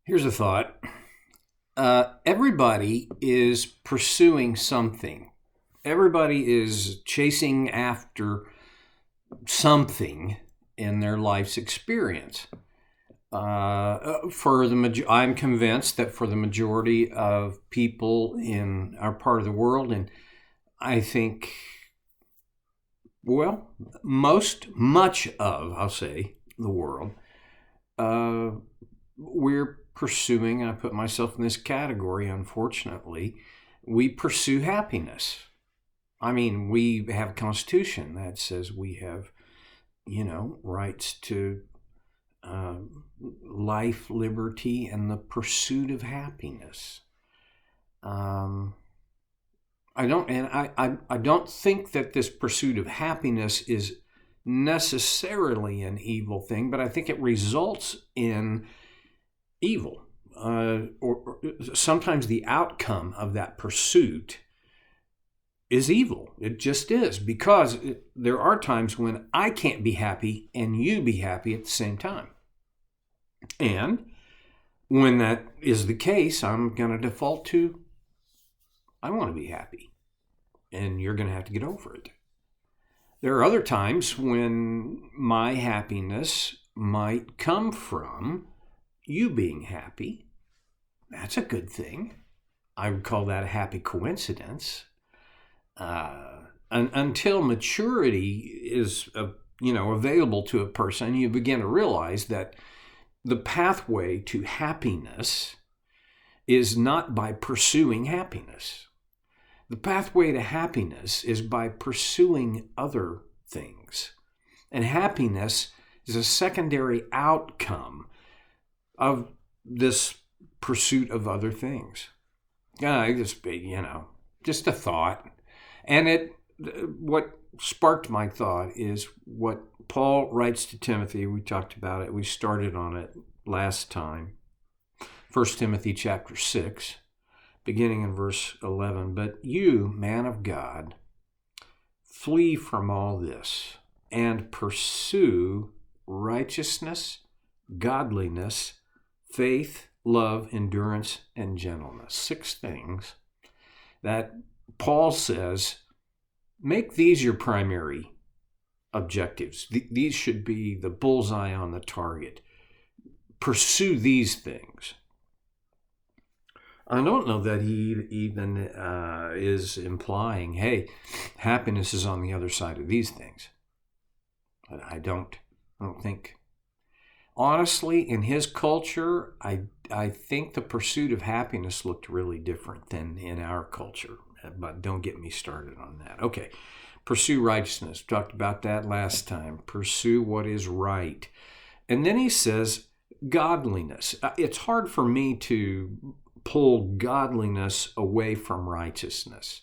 Here's a thought. Everybody is pursuing something. Everybody is chasing after something in their life's experience. I'm convinced that for the majority of people in our part of the world, and I think, well, much of, I'll say, the world, uh, we're pursuing, I put myself in this category, unfortunately, we pursue happiness. I mean, we have a constitution that says we have, rights to uh, life, liberty, and the pursuit of happiness. Um, I don't think that this pursuit of happiness is necessarily an evil thing, but I think it results in evil. Or sometimes the outcome of that pursuit is evil. It just is, because there are times when I can't be happy and you be happy at the same time. And when that is the case, I'm going to default to, I want to be happy. And you're going to have to get over it. There are other times when my happiness might come from you being happy. That's a good thing. I would call that a happy coincidence. Until maturity is, available to a person, you begin to realize that the pathway to happiness is not by pursuing happiness. The pathway to happiness is by pursuing other things. And happiness is a secondary outcome of this pursuit of other things. Just a thought. And what sparked my thought is what Paul writes to Timothy. We talked about it. We started on it last time. 1 Timothy chapter 6, beginning in verse 11. But you, man of God, flee from all this and pursue righteousness, godliness, faith, love, endurance, and gentleness. 6 things that Paul says, make these your primary objectives. These should be the bullseye on the target. Pursue these things. I don't know that he even is implying, hey, happiness is on the other side of these things. I don't think. Honestly, in his culture, I think the pursuit of happiness looked really different than in our culture. But don't get me started on that. Okay, pursue righteousness. Talked about that last time. Pursue what is right. And then he says godliness. It's hard for me to pull godliness away from righteousness.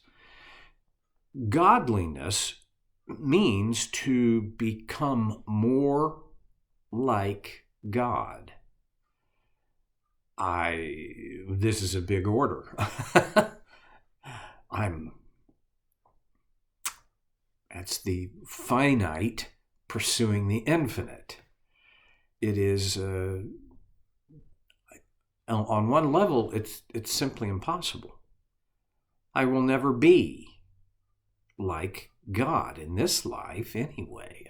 Godliness means to become more like God. This is a big order. That's the finite pursuing the infinite. It is, on one level, it's simply impossible. I will never be like God in this life anyway.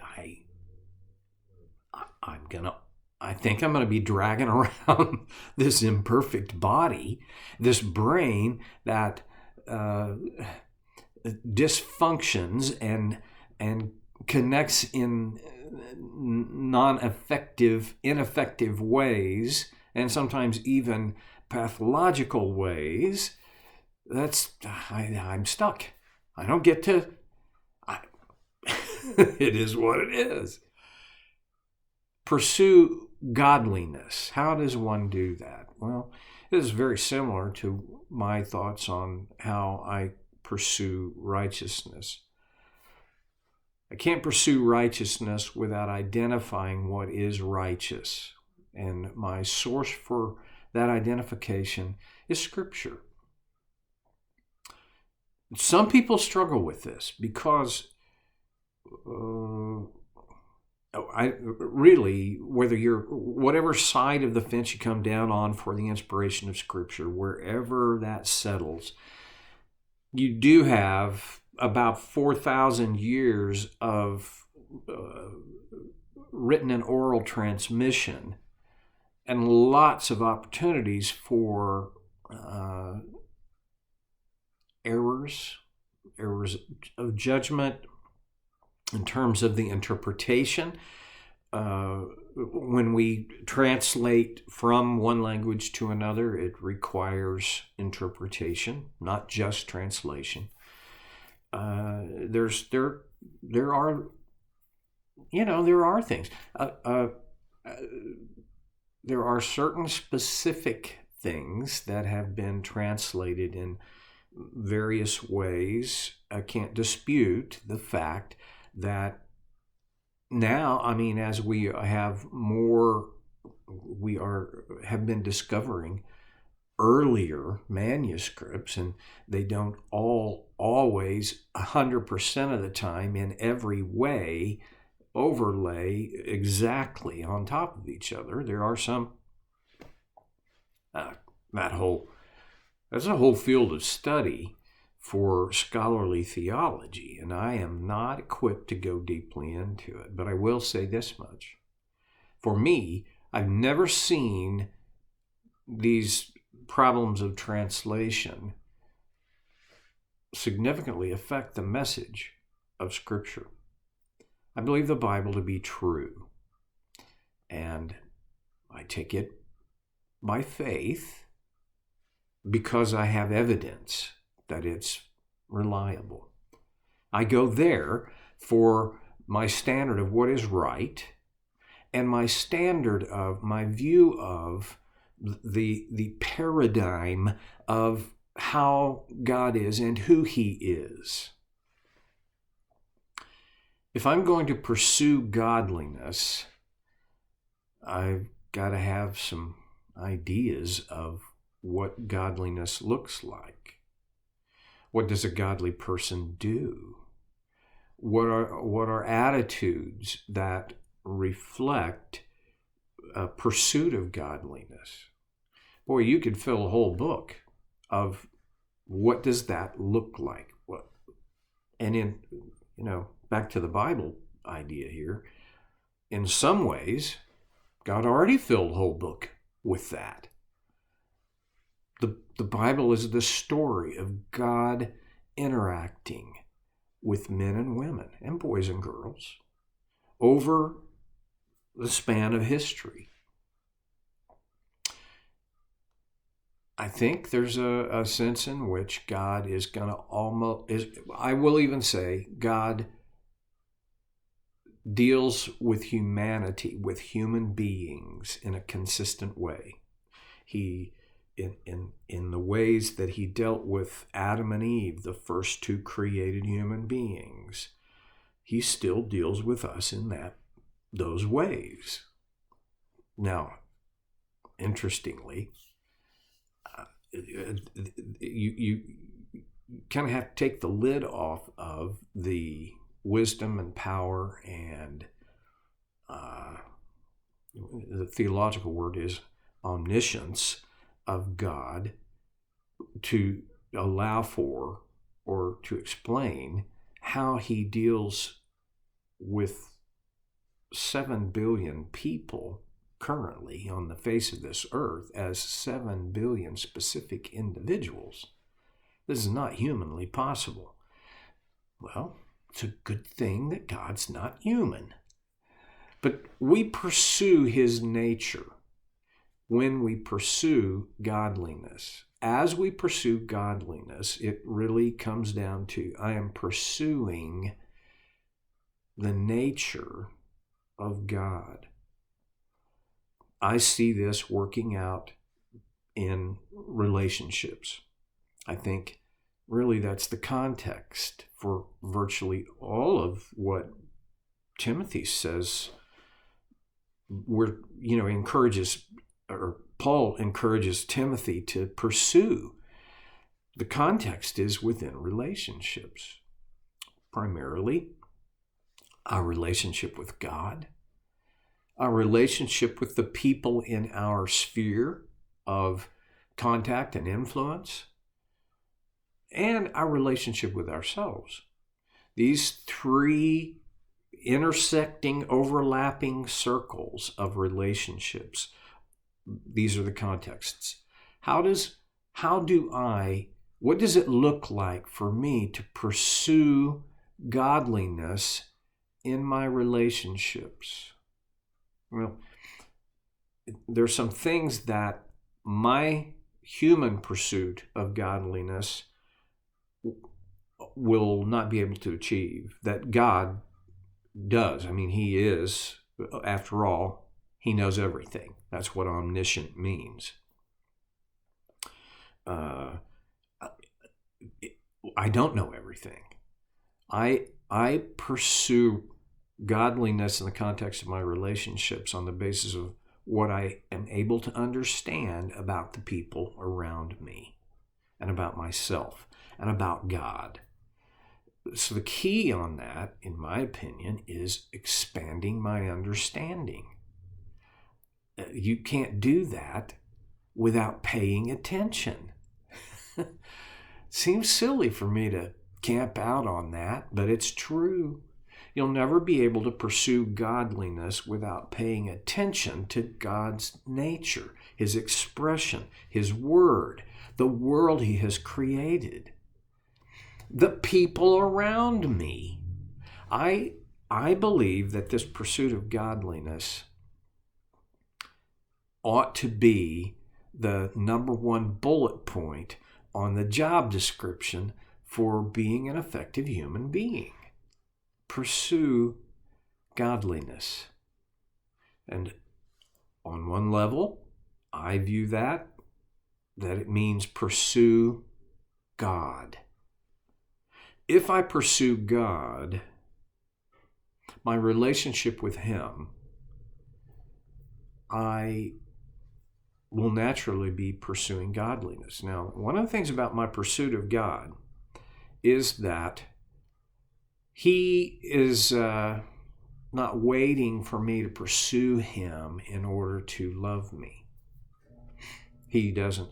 I think I'm gonna be dragging around this imperfect body, this brain that dysfunctions and connects in ineffective ways, and sometimes even pathological ways. I'm stuck. I don't get to. It is what it is. Pursue godliness. How does one do that? Well, it is very similar to my thoughts on how I pursue righteousness. I can't pursue righteousness without identifying what is righteous. And my source for that identification is Scripture. Some people struggle with this because I really, whether you're whatever side of the fence you come down on for the inspiration of Scripture, wherever that settles, you do have about 4,000 years of written and oral transmission, and lots of opportunities for errors of judgment in terms of the interpretation. When we translate from one language to another, it requires interpretation, not just translation. There are things. There are certain specific things that have been translated in various ways. I can't dispute the fact that now, as we have more, have been discovering earlier manuscripts, and they don't always 100% of the time in every way overlay exactly on top of each other. There are some, that's a whole field of study for scholarly theology, and I am not equipped to go deeply into it. But I will say this much. For me, I've never seen these problems of translation significantly affect the message of Scripture. I believe the Bible to be true, and I take it by faith because I have evidence that it's reliable. I go there for my standard of what is right and my view of the paradigm of how God is and who He is. If I'm going to pursue godliness, I've got to have some ideas of what godliness looks like. What does a godly person do? What are attitudes that reflect a pursuit of godliness? Boy, you could fill a whole book of what does that look like. And back to the Bible idea here, in some ways, God already filled a whole book with that. The Bible is the story of God interacting with men and women and boys and girls over the span of history. I think there's a sense in which God is going to I will even say, God deals with humanity, with human beings in a consistent way. He in the ways that He dealt with Adam and Eve, the first two created human beings, He still deals with us in those ways. Now, interestingly, you kind of have to take the lid off of the wisdom and power and the theological word is omniscience of God to allow for or to explain how He deals with 7 billion people currently on the face of this earth as 7 billion specific individuals. This is not humanly possible. Well, it's a good thing that God's not human. But we pursue His nature when we pursue godliness. As we pursue godliness, it really comes down to I am pursuing the nature of God. I see this working out in relationships. I think really that's the context for virtually all of what Timothy says. Paul encourages Timothy to pursue. The context is within relationships, primarily our relationship with God our relationship with the people in our sphere of contact and influence, and our relationship with ourselves. These three intersecting, overlapping circles of relationships, these are the contexts. What does it look like for me to pursue godliness in my relationships? Well, there's some things that my human pursuit of godliness will not be able to achieve, that God does. I mean, he is, after all, he knows everything. That's what omniscient means. I don't know everything. I pursue godliness in the context of my relationships on the basis of what I am able to understand about the people around me and about myself and about God. So the key on that, in my opinion, is expanding my understanding. You can't do that without paying attention. Seems silly for me to camp out on that, but it's true. You'll never be able to pursue godliness without paying attention to God's nature, his expression, his word, the world he has created, the people around me. I believe that this pursuit of godliness ought to be the number one bullet point on the job description for being an effective human being. Pursue godliness. And on one level, I view that it means pursue God. If I pursue God, my relationship with him, I will naturally be pursuing godliness. Now, one of the things about my pursuit of God is that he is not waiting for me to pursue him in order to love me. He doesn't.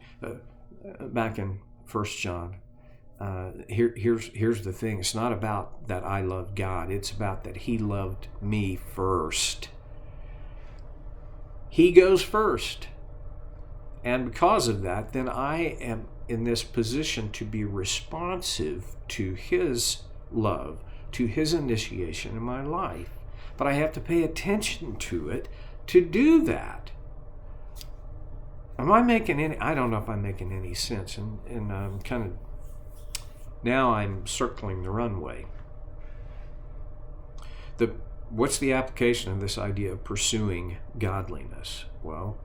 Back in 1 John, here's the thing. It's not about that I love God. It's about that he loved me first. He goes first. And because of that, then I am in this position to be responsive to his love, to his initiation in my life. But I have to pay attention to it to do that. Am I making any? I don't know if I'm making any sense. And I'm kind of, now I'm circling the runway. What's the application of this idea of pursuing godliness? Well,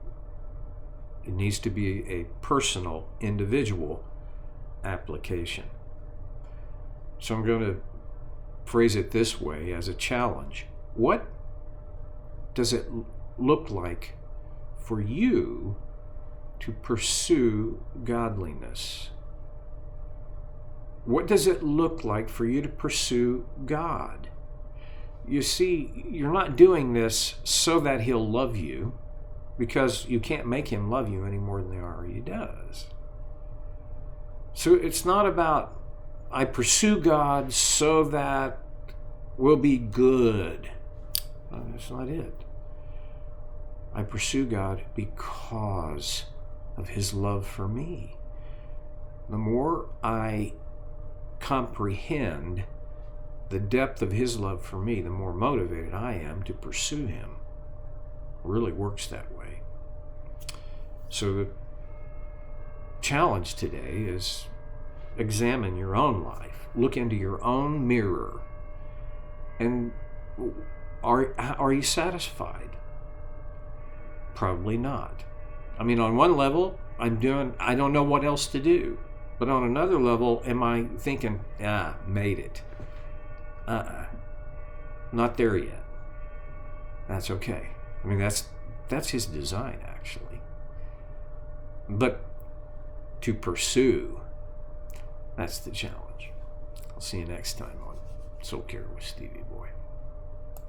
it needs to be a personal, individual application. So I'm going to phrase it this way as a challenge. What does it look like for you to pursue godliness? What does it look like for you to pursue God? You see, you're not doing this so that he'll love you, because you can't make him love you any more than he already does. So it's not about, I pursue God so that we'll be good. No, that's not it. I pursue God because of his love for me. The more I comprehend the depth of his love for me, the more motivated I am to pursue him. It really works that way. So the challenge today is examine your own life. Look into your own mirror. And are you satisfied? Probably not. I mean, on one level, I don't know what else to do. But on another level, am I thinking, made it? Not there yet. That's okay. I mean, that's his design, actually. But to pursue, that's the challenge. I'll see you next time on Soul Care with Stevie.